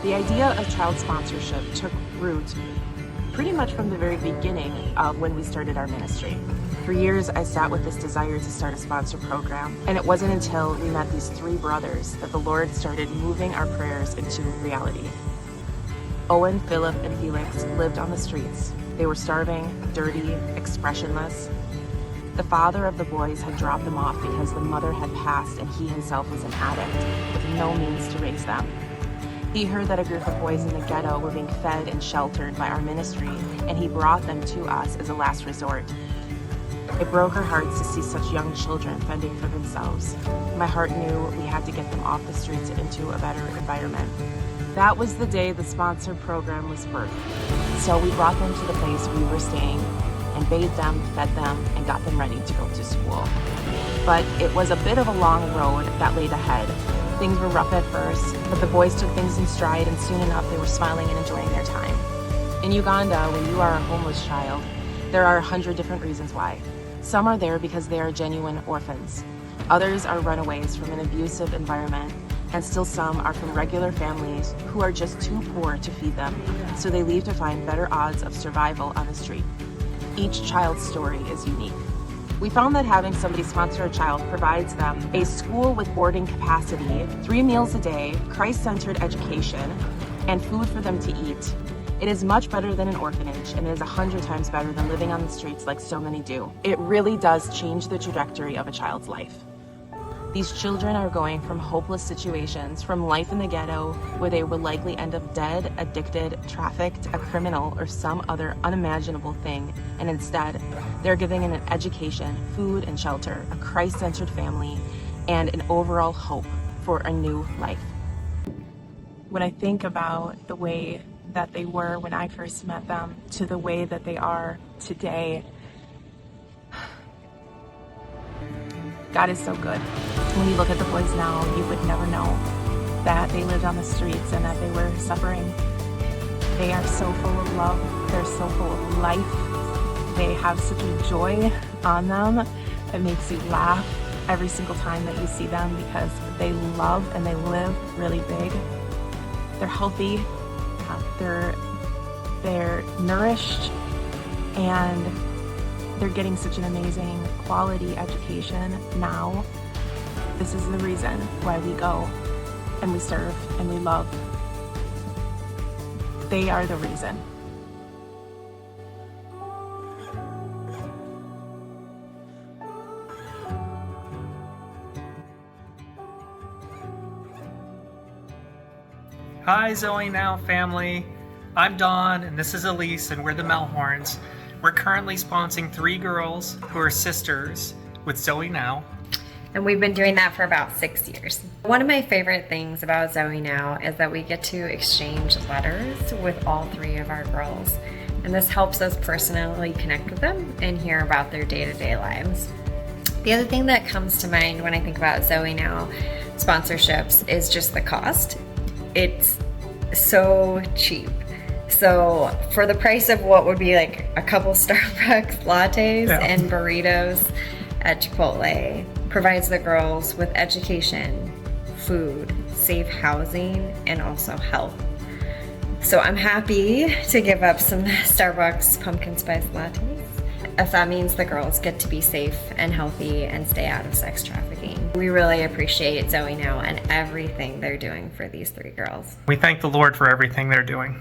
The idea of child sponsorship took root pretty much from the very beginning of when we started our ministry. For years, I sat with this desire to start a sponsor program, and it wasn't until we met these three brothers that the Lord started moving our prayers into reality. Owen, Philip, and Felix lived on the streets. They were starving, dirty, expressionless. The father of the boys had dropped them off because the mother had passed and he himself was an addict with no means to raise them. He heard that a group of boys in the ghetto were being fed and sheltered by our ministry, and he brought them to us as a last resort. It broke our hearts to see such young children fending for themselves. My heart knew we had to get them off the streets and into a better environment. That was the day the sponsor program was birthed. So we brought them to the place we were staying and bathed them, fed them, and got them ready to go to school. But it was a bit of a long road that laid ahead. Things were rough at first, but the boys took things in stride, and soon enough they were smiling and enjoying their time. In Uganda, when you are a homeless child, there are 100 different reasons why. Some are there because they are genuine orphans. Others are runaways from an abusive environment, and still some are from regular families who are just too poor to feed them, so they leave to find better odds of survival on the street. Each child's story is unique. We found that having somebody sponsor a child provides them a school with boarding capacity, 3 meals a day, Christ-centered education, and food for them to eat. It is much better than an orphanage, and it is 100 times better than living on the streets like so many do. It really does change the trajectory of a child's life. These children are going from hopeless situations, from life in the ghetto, where they will likely end up dead, addicted, trafficked, a criminal, or some other unimaginable thing, and instead, they're giving an education, food and shelter, a Christ-centered family, and an overall hope for a new life. When I think about the way that they were when I first met them to the way that they are today, God is so good. When you look at the boys now, you would never know that they lived on the streets and that they were suffering. They are so full of love. They're so full of life. They have such a joy on them that makes you laugh every single time that you see them because they love and they live really big. They're healthy. They're nourished, and they're getting such an amazing quality education now. This is the reason why we go and we serve and we love. They are the reason. Hi ZOE Now family, I'm Dawn and this is Elise and we're the Melhorns. We're currently sponsoring 3 girls who are sisters with ZOE Now. And we've been doing that for about 6 years. One of my favorite things about ZOE Now is that we get to exchange letters with all 3 of our girls. And this helps us personally connect with them and hear about their day-to-day lives. The other thing that comes to mind when I think about ZOE Now sponsorships is just the cost. It's so cheap. So for the price of what would be like a couple Starbucks lattes and burritos at Chipotle, provides the girls with education, food, safe housing, and also health. So I'm happy to give up some Starbucks pumpkin spice lattes if that means the girls get to be safe and healthy and stay out of sex trafficking. We really appreciate ZOE Now and everything they're doing for these 3 girls. We thank the Lord for everything they're doing.